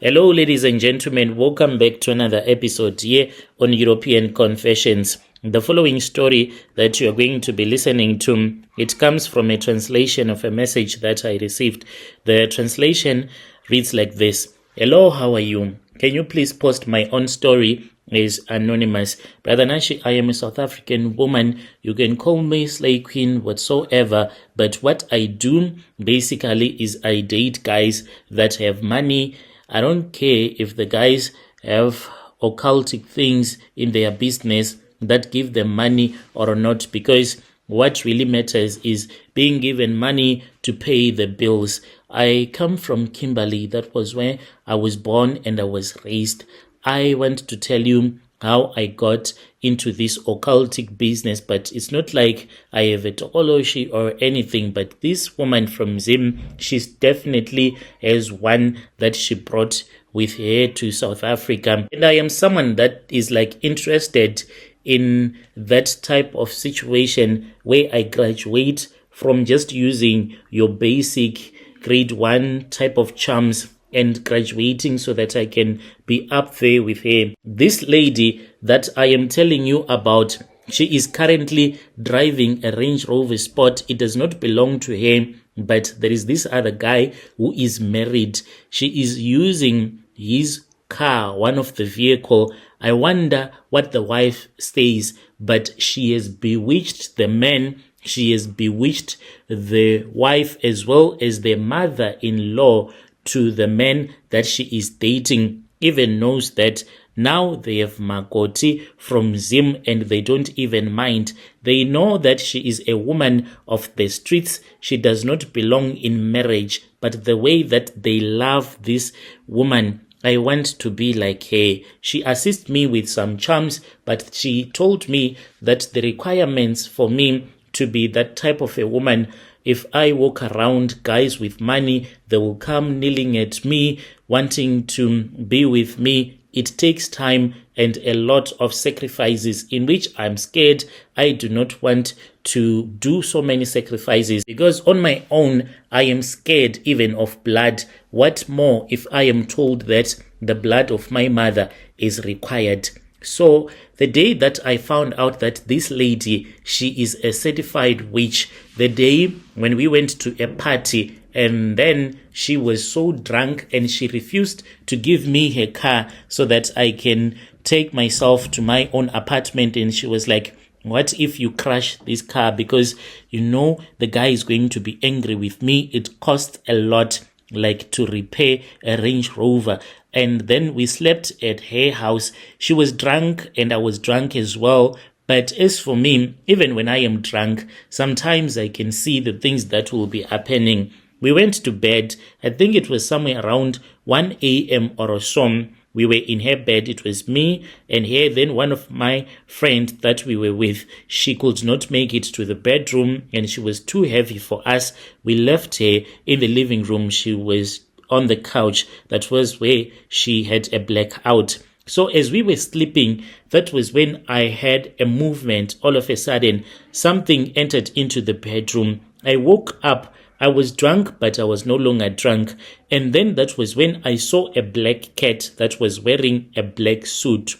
Hello, ladies and gentlemen. Welcome back to another episode here on European Confessions. The following story that you are going to be listening to, it comes from a translation of a message that I received. The translation reads like this. Hello, how are you? Can you please post my own story? Is anonymous. Brother Nashi, I am a South African woman. You can call me Slay Queen, whatsoever. But what I do basically is I date guys that have money. I don't care if the guys have occultic things in their business that give them money or not, because what really matters is being given money to pay the bills. I come from Kimberly. That was where I was born and I was raised. I want to tell you how I got into this occultic business, but it's not like I have a tokoloshi or anything. But this woman from Zim, she's definitely has one that she brought with her to South Africa. And I am someone that is like interested in that type of situation where I graduate from just using your basic grade 1 type of charms and graduating so that I can be up there with her. This lady that I am telling you about, she is currently driving a Range Rover Sport. It does not belong to her, but there is this other guy who is married. She is using his car, one of the vehicle. I wonder what the wife says, but she has bewitched the man. She has bewitched the wife as well as the mother-in-law to the man that she is dating. Even knows that now they have Makoti from Zim and they don't even mind. They know that she is a woman of the streets. She does not belong in marriage, but the way that they love this woman, I want to be like her. She assists me with some charms, but she told me that the requirements for me to be that type of a woman, if I walk around guys with money, they will come kneeling at me, wanting to be with me. It takes time and a lot of sacrifices in which I'm scared. I do not want to do so many sacrifices because on my own, I am scared even of blood. What more if I am told that the blood of my mother is required? So the day that I found out that this lady, she is a certified witch, the day when we went to a party and then she was so drunk and she refused to give me her car so that I can take myself to my own apartment, and she was like, what if you crash this car? Because you know the guy is going to be angry with me. It costs a lot, like to repair a Range Rover. And then we slept at her house. She was drunk and I was drunk as well. But as for me, even when I am drunk, sometimes I can see the things that will be happening. We went to bed. I think it was somewhere around 1 a.m. or so. We were in her bed. It was me and her. Then one of my friends that we were with, she could not make it to the bedroom and she was too heavy for us. We left her in the living room. She was on the couch. That was where she had a blackout. So as we were sleeping, that was when I had a movement. All of a sudden, something entered into the bedroom. I woke up. I was drunk, but I was no longer drunk. And then that was when I saw a black cat that was wearing a black suit.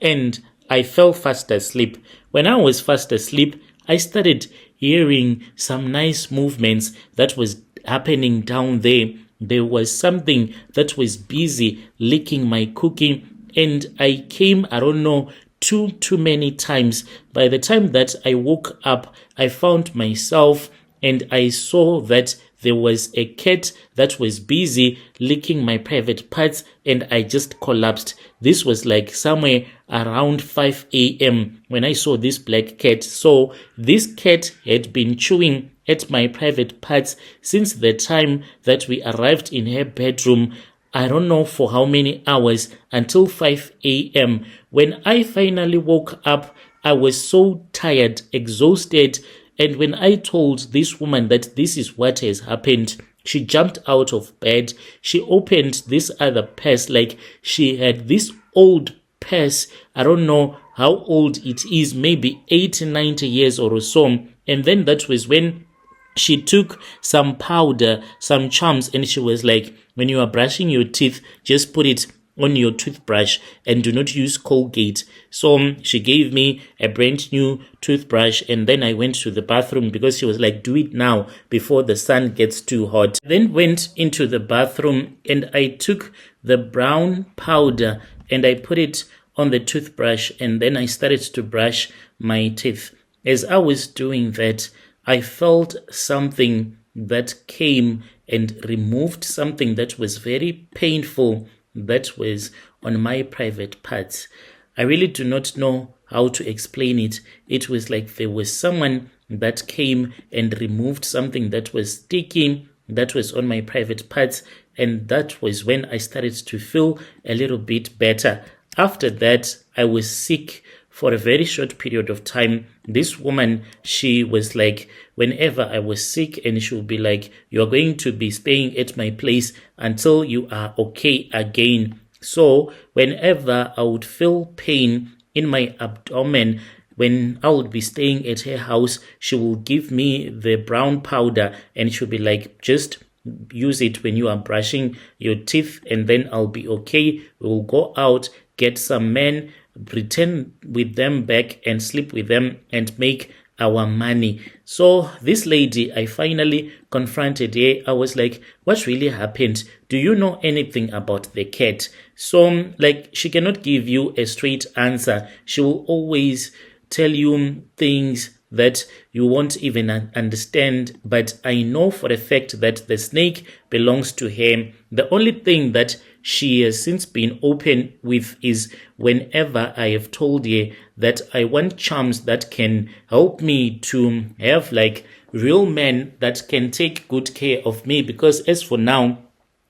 And I fell fast asleep. When I was fast asleep, I started hearing some nice movements that was happening down there. There was something that was busy licking my cookie. And I came, I don't know, too many times. By the time that I woke up, I found myself and I saw that there was a cat that was busy licking my private parts and I just collapsed. This was like somewhere around 5 a.m. when I saw this black cat. So this cat had been chewing at my private parts since the time that we arrived in her bedroom. I don't know for how many hours, until 5 a.m. When I finally woke up, I was so tired, exhausted. And when I told this woman that this is what has happened, she jumped out of bed. She opened this other purse, like she had this old purse. I don't know how old it is, maybe 80, 90 years or so. And then that was when she took some powder, some charms, and she was like, when you are brushing your teeth, just put it on your toothbrush and do not use Colgate. So she gave me a brand new toothbrush, and then I went to the bathroom because she was like, do it now before the sun gets too hot. Then went into the bathroom and I took the brown powder and I put it on the toothbrush, and then I started to brush my teeth. As I was doing that, I felt something that came and removed something that was very painful, that was on my private parts. I really do not know how to explain it. It was like there was someone that came and removed something that was sticky, that was on my private parts, and that was when I started to feel a little bit better. After that, I was sick for a very short period of time. This woman, she was like, whenever I was sick, and she would be like, you're going to be staying at my place until you are okay again. So whenever I would feel pain in my abdomen, when I would be staying at her house, she will give me the brown powder and she'll be like, just use it when you are brushing your teeth and then I'll be okay. We'll go out, get some men, return with them back and sleep with them and make our money. So this lady, I finally confronted her. I was like, what really happened? Do you know anything about the cat? So like, she cannot give you a straight answer. She will always tell you things that you won't even understand, but I know for a fact that the snake belongs to her. The only thing that she has since been open with is whenever I have told her that I want charms that can help me to have like real men that can take good care of me, because as for now,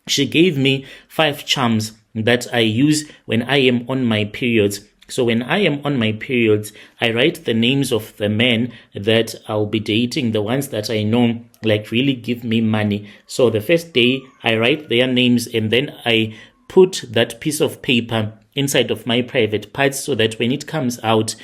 she gave me 5 charms that I use when I am on my periods. So when I am on my periods, I write the names of the men that I'll be dating, the ones that I know like really give me money. So the first day I write their names and then I put that piece of paper inside of my private parts so that when it comes out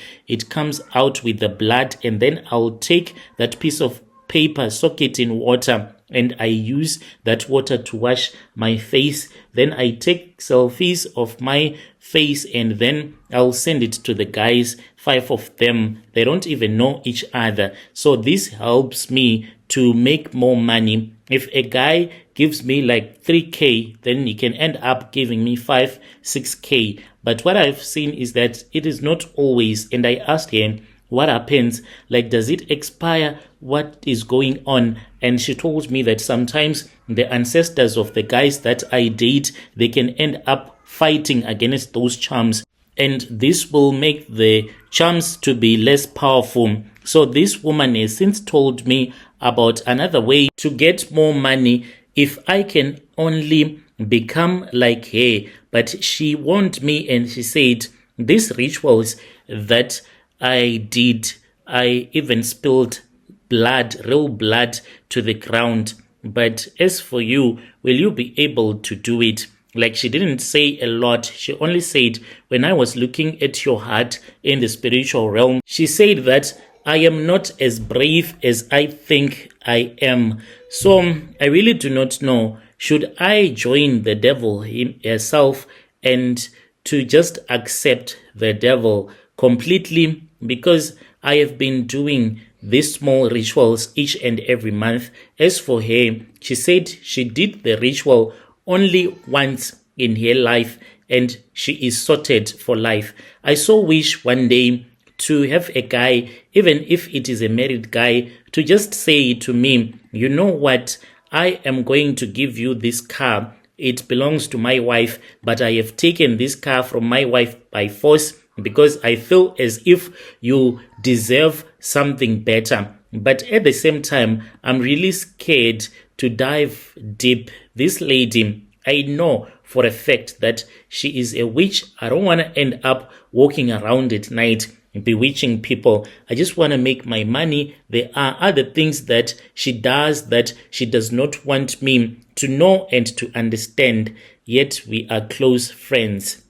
with the blood, and then I'll take that piece of paper, soak it in water, and I use that water to wash my face. Then I take selfies of my face and then I'll send it to the guys, 5 of them. They don't even know each other. So this helps me to make more money. If a guy gives me like 3K, then he can end up giving me 5, 6K. But what I've seen is that it is not always. And I asked him, what happens? Like, does it expire? What is going on? And she told me that sometimes the ancestors of the guys that I date, they can end up fighting against those charms. And this will make the charms to be less powerful. So this woman has since told me about another way to get more money if I can only become like her. But she warned me and she said, these rituals that I did, I even spilled blood, real blood, to the ground. But as for you, will you be able to do it? Like, she didn't say a lot. She only said, when I was looking at your heart in the spiritual realm, she said that I am not as brave as I think I am. So I really do not know. Should I join the devil herself and to just accept the devil completely? Because I have been doing these small rituals each and every month. As for her, she said she did the ritual only once in her life and she is sorted for life. I so wish one day to have a guy, even if it is a married guy, to just say to me, you know what, I am going to give you this car. It belongs to my wife, but I have taken this car from my wife by force because I feel as if you deserve something better. But at the same time, I'm really scared to dive deep. This lady, I know for a fact that she is a witch. I don't want to end up walking around at night bewitching people. I just want to make my money. There are other things that she does that she does not want me to know and to understand, yet we are close friends.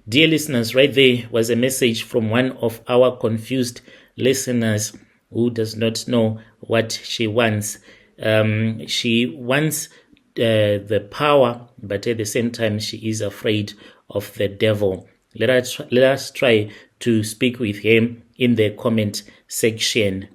Dear listeners, right there was a message from one of our confused listeners who does not know what she wants. She wants the power, but at the same time she is afraid of the devil. Let us try to speak with him in the comment section